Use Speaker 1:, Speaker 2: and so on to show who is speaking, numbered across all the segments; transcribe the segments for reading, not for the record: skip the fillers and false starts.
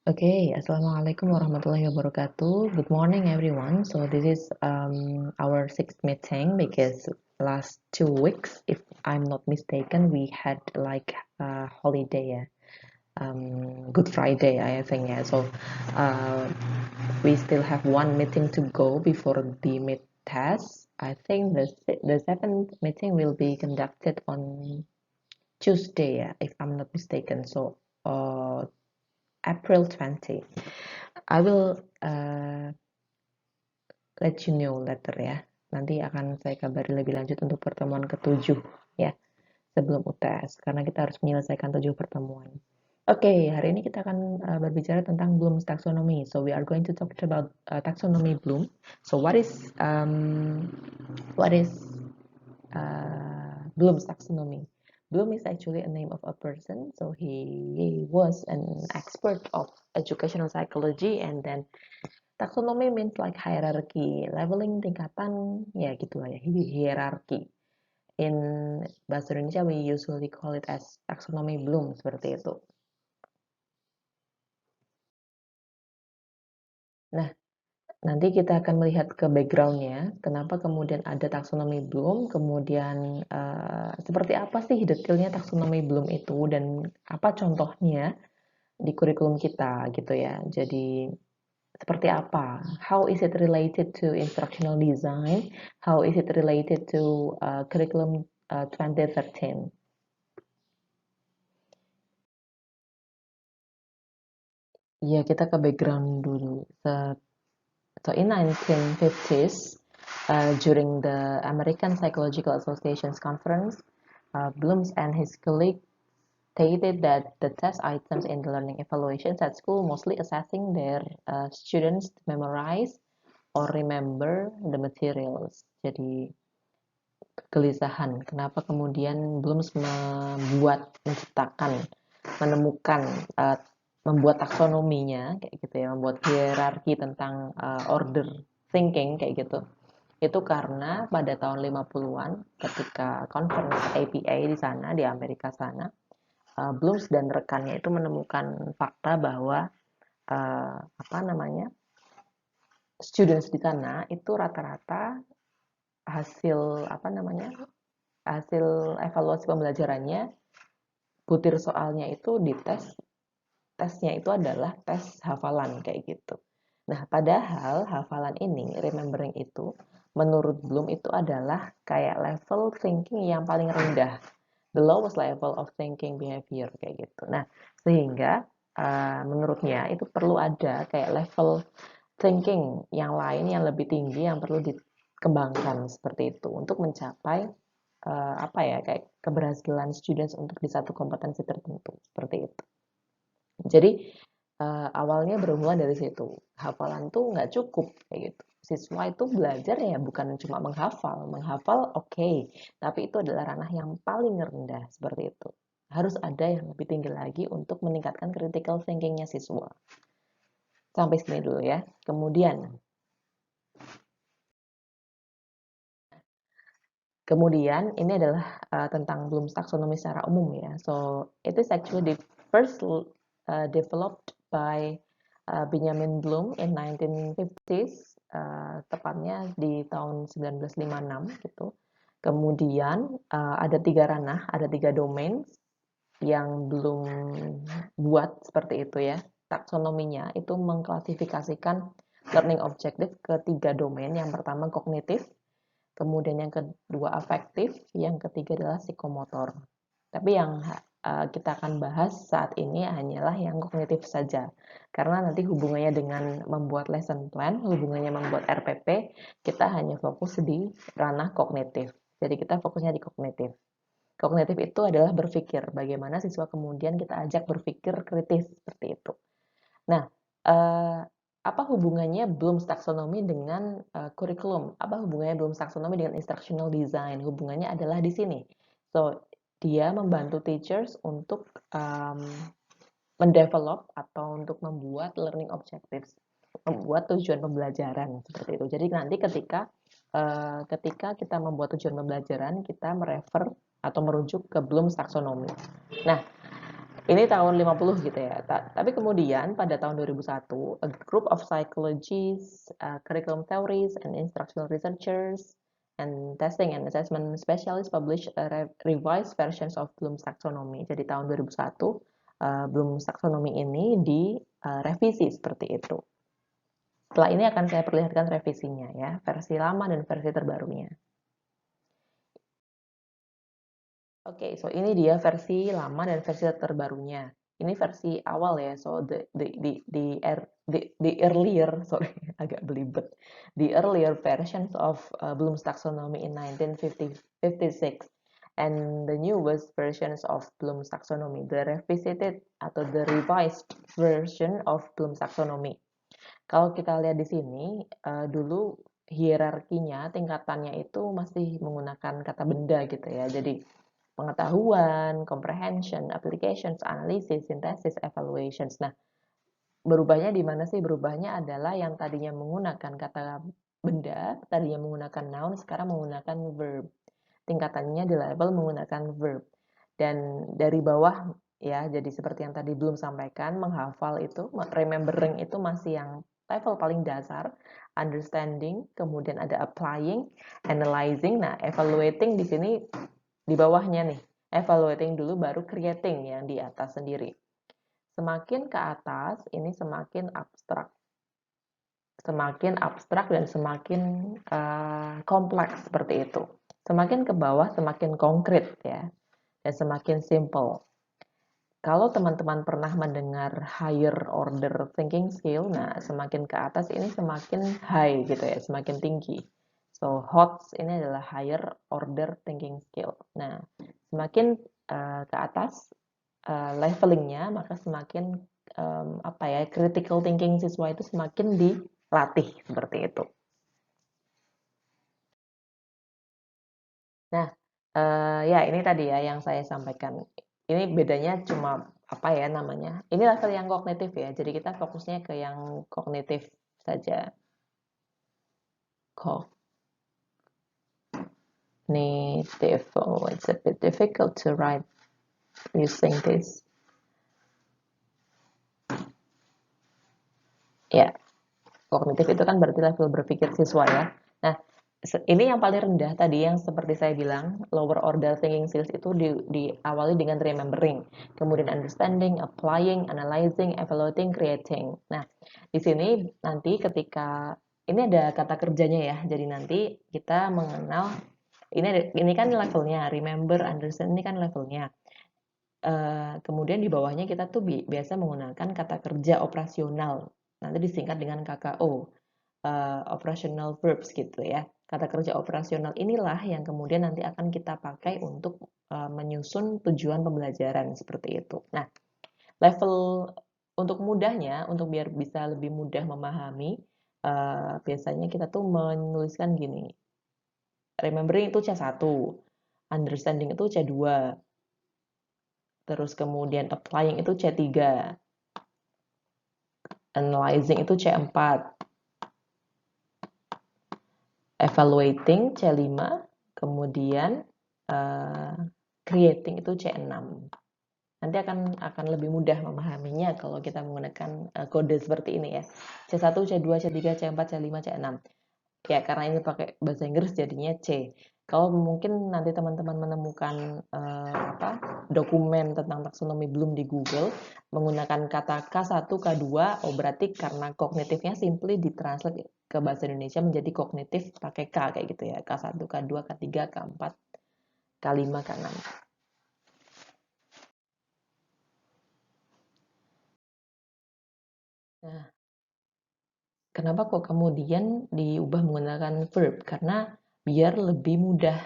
Speaker 1: Assalamualaikum warahmatullahi wabarakatuh. Good morning, everyone. So this is our sixth meeting because last 2 weeks, if I'm not mistaken, we had like a holiday, yeah. Good Friday, I think, yeah. So we still have one meeting to go before the mid test. I think the seventh meeting will be conducted on Tuesday, yeah, if I'm not mistaken. So April 20. I will let you know later ya. Nanti akan saya kabari lebih lanjut untuk pertemuan ke-7 ya, sebelum UTS karena kita harus menyelesaikan 7 pertemuan. Oke, hari ini kita akan berbicara tentang Bloom's taxonomy. So we are going to talk about taxonomy Bloom. So what is Bloom's taxonomy? Bloom is actually a name of a person. So he was an expert of educational psychology, and then taxonomy means like hierarchy, leveling tingkatan, ya gitulah ya, hierarchy. In bahasa Indonesia, we usually call it as taxonomy Bloom, seperti itu. Nah, nanti kita akan melihat ke background-nya, kenapa kemudian ada taksonomi Bloom, kemudian seperti apa sih detailnya taksonomi Bloom itu, dan apa contohnya di kurikulum kita gitu ya. Jadi seperti apa? How is it related to instructional design? How is it related to curriculum 2013? Ya, kita ke background dulu. So in 1950s, during the American Psychological Association's conference, Blooms and his colleagues stated that the test items in the learning evaluations at school mostly assessing their students to memorize or remember the materials. Jadi kegelisahan kenapa kemudian Blooms menciptakan, menemukan, membuat taksonominya kayak gitu ya, membuat hierarki tentang order thinking kayak gitu. Itu karena pada tahun 50-an ketika conference APA di sana, di Amerika sana, Blooms dan rekannya itu menemukan fakta bahwa apa namanya, students di sana itu rata-rata hasil apa namanya, hasil evaluasi pembelajarannya, butir soalnya itu di tesnya itu adalah tes hafalan kayak gitu. Nah, padahal hafalan ini, remembering itu, menurut Bloom itu adalah kayak level thinking yang paling rendah, the lowest level of thinking behavior kayak gitu. Nah, sehingga menurutnya itu perlu ada kayak level thinking yang lain yang lebih tinggi yang perlu dikembangkan seperti itu untuk mencapai apa ya, kayak keberhasilan students untuk di satu kompetensi tertentu seperti itu. Jadi awalnya berhubungan dari situ. Hafalan tuh nggak cukup kayak gitu. Siswa itu belajar ya bukan cuma menghafal. Menghafal oke, tapi itu adalah ranah yang paling rendah seperti itu. Harus ada yang lebih tinggi lagi untuk meningkatkan critical thinking-nya siswa. Sampai sini dulu ya. Kemudian ini adalah tentang Bloom's taxonomy secara umum ya. So it is actually the first developed by Benjamin Bloom in 1950s, tepatnya di tahun 1956 gitu. Kemudian ada 3 ranah, ada 3 domain yang belum buat seperti itu ya. Taksonominya itu mengklasifikasikan learning objective ke 3 domain. Yang pertama kognitif, kemudian yang kedua afektif, yang ketiga adalah psikomotor. Tapi yang kita akan bahas saat ini hanyalah yang kognitif saja. Karena nanti hubungannya dengan membuat lesson plan, hubungannya membuat RPP, kita hanya fokus di ranah kognitif. Jadi kita fokusnya di kognitif. Kognitif itu adalah berpikir, bagaimana siswa kemudian kita ajak berpikir kritis seperti itu. Nah, apa hubungannya Bloom's taxonomy dengan kurikulum? Apa hubungannya Bloom's taxonomy dengan instructional design? Hubungannya adalah di sini. So, dia membantu teachers untuk mendevelop atau untuk membuat learning objectives, membuat tujuan pembelajaran seperti itu. Jadi nanti ketika kita membuat tujuan pembelajaran, kita merefer atau merujuk ke Bloom's taxonomy. Nah, Ini tahun 50 gitu ya. Tapi kemudian pada tahun 2001, a group of psychologists, curriculum theories, and instructional researchers, and testing and assessment specialists published a revised versions of Bloom's taxonomy. Jadi tahun 2001, Bloom's taxonomy ini direvisi seperti itu. Setelah ini akan saya perlihatkan revisinya ya, versi lama dan versi terbarunya. Oke, so ini dia versi lama dan versi terbarunya. Ini versi awal ya, so the earlier, sorry, agak belibet. The earlier versions of Bloom's taxonomy in 1956 and the newest versions of Bloom's taxonomy, the revisited atau the revised version of Bloom's taxonomy. Kalau kita lihat di sini, dulu hierarkinya, tingkatannya itu masih menggunakan kata benda gitu ya. Jadi pengetahuan, comprehension, applications, analisis, synthesis, evaluations. Nah, berubahnya di mana sih? Berubahnya adalah yang tadinya menggunakan kata benda, tadinya menggunakan noun, sekarang menggunakan verb. Tingkatannya di level menggunakan verb. Dan dari bawah ya, jadi seperti yang tadi belum sampaikan, menghafal itu, remembering itu masih yang level paling dasar, understanding, kemudian ada applying, analyzing, nah evaluating di sini di bawahnya nih, evaluating dulu baru creating yang di atas sendiri. Semakin ke atas, ini semakin abstrak. Semakin abstrak dan semakin kompleks seperti itu. Semakin ke bawah, semakin konkret ya, dan semakin simple. Kalau teman-teman pernah mendengar higher order thinking skill, nah semakin ke atas ini semakin high gitu ya, semakin tinggi. So, HOTS ini adalah higher order thinking skill. Nah, semakin ke atas levelingnya, maka semakin apa ya, critical thinking siswa itu semakin dilatih seperti itu. Nah, ya ini tadi ya yang saya sampaikan. Ini bedanya cuma apa ya namanya? Ini level yang kognitif ya. Jadi kita fokusnya ke yang kognitif saja. Cognitive. Oh, it's a bit difficult to write using this. Ya, kognitif itu kan berarti level berpikir siswa ya. Nah, ini yang paling rendah tadi yang seperti saya bilang, lower order thinking skills itu diawali dengan remembering, kemudian understanding, applying, analyzing, evaluating, creating. Nah, di sini nanti ketika ini ada kata kerjanya ya. Jadi nanti kita mengenal ini kan levelnya, remember, understand ini kan levelnya. Kemudian di bawahnya kita tuh biasa menggunakan kata kerja operasional. Nanti disingkat dengan KKO, operational verbs gitu ya. Kata kerja operasional inilah yang kemudian nanti akan kita pakai untuk menyusun tujuan pembelajaran seperti itu. Nah, level untuk mudahnya, untuk biar bisa lebih mudah memahami, biasanya kita tuh menuliskan gini. Remembering itu C1, understanding itu C2, terus kemudian applying itu C3, analyzing itu C4, evaluating C5, kemudian creating itu C6. Nanti akan lebih mudah memahaminya kalau kita menggunakan kode seperti ini ya. C1, C2, C3, C4, C5, C6. Ya, karena ini pakai bahasa Inggris jadinya C. Kalau mungkin nanti teman-teman menemukan dokumen tentang taksonomi Bloom di Google menggunakan kata K1, K2, oh berarti karena kognitifnya simply ditranslate ke bahasa Indonesia menjadi kognitif pakai K kayak gitu ya. K1, K2, K3, K4, K5, K6. Nah, kenapa kok kemudian diubah menggunakan verb? Karena biar lebih mudah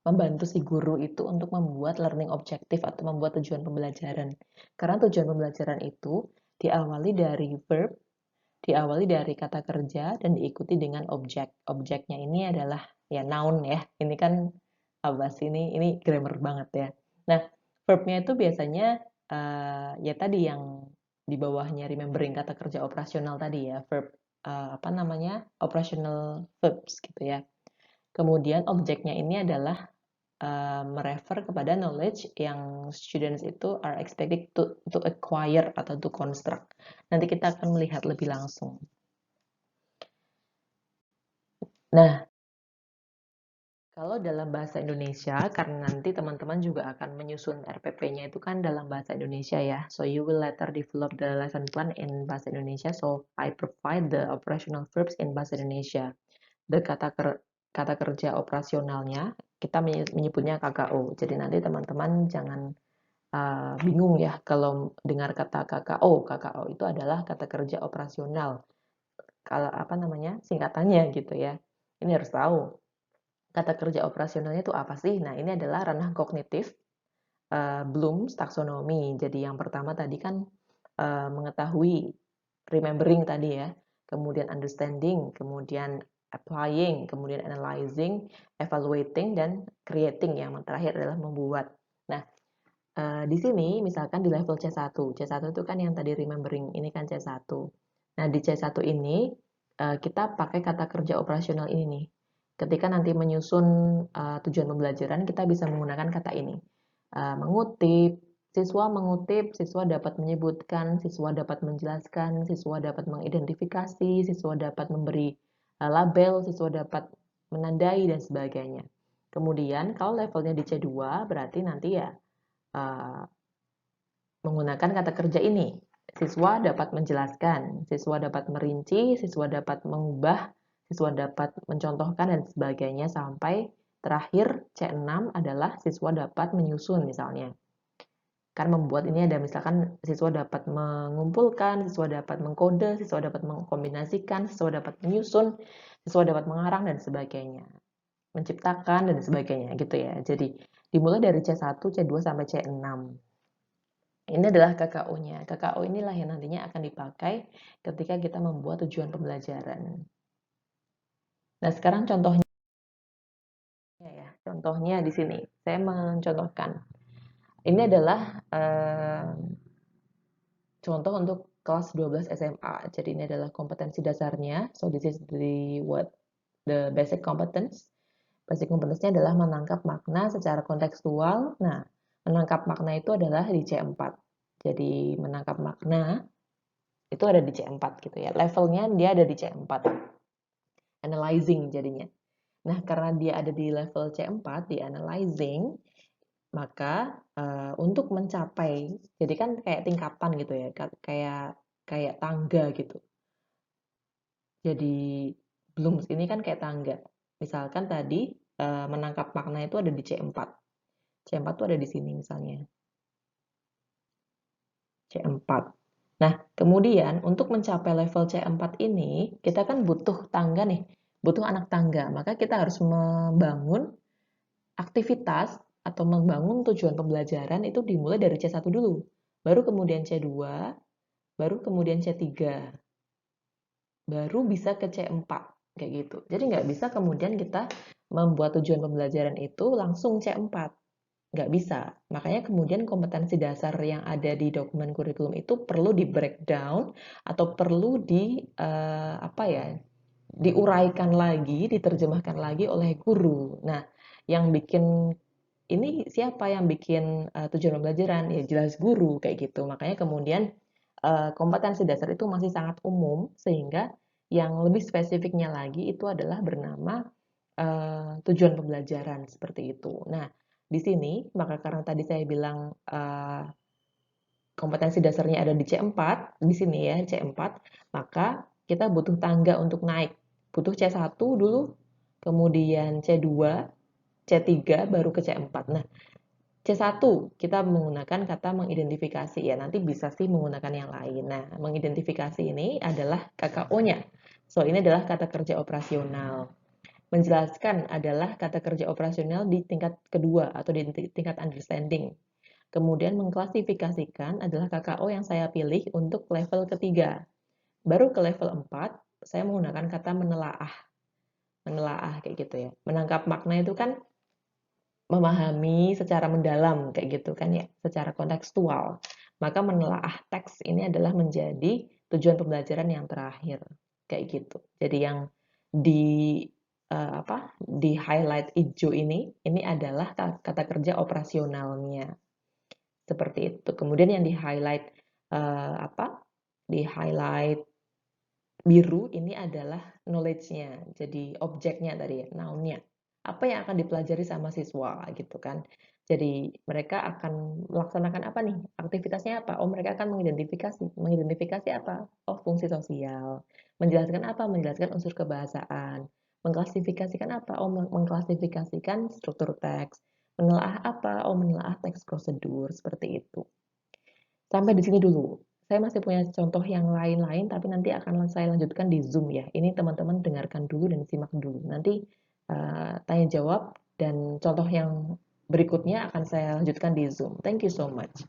Speaker 1: membantu si guru itu untuk membuat learning objective atau membuat tujuan pembelajaran. Karena tujuan pembelajaran itu diawali dari verb, diawali dari kata kerja, dan diikuti dengan objek. Objeknya ini adalah ya noun ya. Ini kan apa sih ini grammar banget ya. Nah, verbnya itu biasanya ya tadi yang di bawahnya remembering kata kerja operasional tadi ya, verb operational verbs gitu ya. Kemudian objeknya ini adalah merefer kepada knowledge yang students itu are expected to acquire atau to construct. Nanti kita akan melihat lebih langsung. Nah, kalau dalam bahasa Indonesia, karena nanti teman-teman juga akan menyusun RPP-nya itu kan dalam bahasa Indonesia ya. So you will later develop the lesson plan in bahasa Indonesia. So I provide the operational verbs in bahasa Indonesia. The kata kerja operasionalnya kita menyebutnya KKO. Jadi nanti teman-teman jangan bingung ya kalau dengar kata KKO. KKO itu adalah kata kerja operasional. Kalau apa namanya singkatannya gitu ya. Ini harus tahu. Kata kerja operasionalnya itu apa sih? Nah, ini adalah ranah kognitif Bloom's taksonomi. Jadi yang pertama tadi kan mengetahui, remembering tadi ya, kemudian understanding, kemudian applying, kemudian analyzing, evaluating, dan creating. Yang terakhir adalah membuat. Nah, di sini misalkan di level C1. C1 itu kan yang tadi remembering, ini kan C1. Nah, di C1 ini kita pakai kata kerja operasional ini nih. Ketika nanti menyusun tujuan pembelajaran, kita bisa menggunakan kata ini. Mengutip, siswa dapat menyebutkan, siswa dapat menjelaskan, siswa dapat mengidentifikasi, siswa dapat memberi label, siswa dapat menandai, dan sebagainya. Kemudian, kalau levelnya di C2, berarti nanti ya menggunakan kata kerja ini. Siswa dapat menjelaskan, siswa dapat merinci, siswa dapat mengubah, siswa dapat mencontohkan, dan sebagainya, sampai terakhir C6 adalah siswa dapat menyusun misalnya. Kan membuat ini ada misalkan siswa dapat mengumpulkan, siswa dapat mengkode, siswa dapat mengkombinasikan, siswa dapat menyusun, siswa dapat mengarang, dan sebagainya. Menciptakan, dan sebagainya gitu ya. Jadi dimulai dari C1, C2, sampai C6. Ini adalah KKO-nya. KKO inilah yang nantinya akan dipakai ketika kita membuat tujuan pembelajaran. Nah, sekarang contohnya ya. Contohnya di sini. Saya mencontohkan. Ini adalah contoh untuk kelas 12 SMA. Jadi ini adalah kompetensi dasarnya. So this is the basic competence. Basic competence-nya adalah menangkap makna secara kontekstual. Nah, menangkap makna itu adalah di C4. Jadi menangkap makna itu ada di C4 gitu ya. Levelnya dia ada di C4. Analyzing jadinya. Nah, karena dia ada di level C4 di analyzing, maka untuk mencapai, jadi kan kayak tingkatan gitu ya, kayak tangga gitu. Jadi Bloom's ini kan kayak tangga. Misalkan tadi menangkap makna itu ada di C4. C4 itu ada di sini misalnya. C4. Nah, kemudian untuk mencapai level C4 ini, kita kan butuh tangga nih, butuh anak tangga. Maka kita harus membangun aktivitas atau membangun tujuan pembelajaran itu dimulai dari C1 dulu. Baru kemudian C2, baru kemudian C3. Baru bisa ke C4, kayak gitu. Jadi nggak bisa kemudian kita membuat tujuan pembelajaran itu langsung C4. Nggak bisa. Makanya kemudian kompetensi dasar yang ada di dokumen kurikulum itu perlu di breakdown atau perlu diuraikan lagi, diterjemahkan lagi oleh guru. Nah, yang bikin ini siapa yang bikin tujuan pembelajaran? Ya jelas guru kayak gitu. Makanya kemudian kompetensi dasar itu masih sangat umum sehingga yang lebih spesifiknya lagi itu adalah bernama tujuan pembelajaran seperti itu. Nah, di sini, maka karena tadi saya bilang kompetensi dasarnya ada di C4, di sini ya, C4, maka kita butuh tangga untuk naik. Butuh C1 dulu, kemudian C2, C3, baru ke C4. Nah, C1 kita menggunakan kata mengidentifikasi ya, nanti bisa sih menggunakan yang lain. Nah, mengidentifikasi ini adalah KKO-nya. So, ini adalah kata kerja operasional. Menjelaskan adalah kata kerja operasional di tingkat kedua atau di tingkat understanding. Kemudian mengklasifikasikan adalah KKO yang saya pilih untuk level ketiga. Baru ke level 4, saya menggunakan kata menelaah. Menelaah kayak gitu ya. Menangkap makna itu kan memahami secara mendalam kayak gitu kan ya, secara kontekstual. Maka menelaah teks ini adalah menjadi tujuan pembelajaran yang terakhir kayak gitu. Jadi yang di di highlight hijau ini adalah kata kerja operasionalnya. Seperti itu. Kemudian yang di highlight di highlight biru ini adalah knowledge-nya. Jadi objeknya tadi ya, noun-nya. Apa yang akan dipelajari sama siswa gitu kan. Jadi mereka akan melaksanakan apa nih? Aktivitasnya apa? Oh, mereka akan mengidentifikasi. Mengidentifikasi apa? Oh, fungsi sosial. Menjelaskan apa? Menjelaskan unsur kebahasaan. Mengklasifikasikan apa? Oh, mengklasifikasikan struktur teks. Menelaah apa? Oh, menelaah teks prosedur seperti itu. Sampai di sini dulu. Saya masih punya contoh yang lain-lain, tapi nanti akan saya lanjutkan di Zoom ya. Ini teman-teman dengarkan dulu dan simak dulu. Nanti tanya jawab dan contoh yang berikutnya akan saya lanjutkan di Zoom. Thank you so much.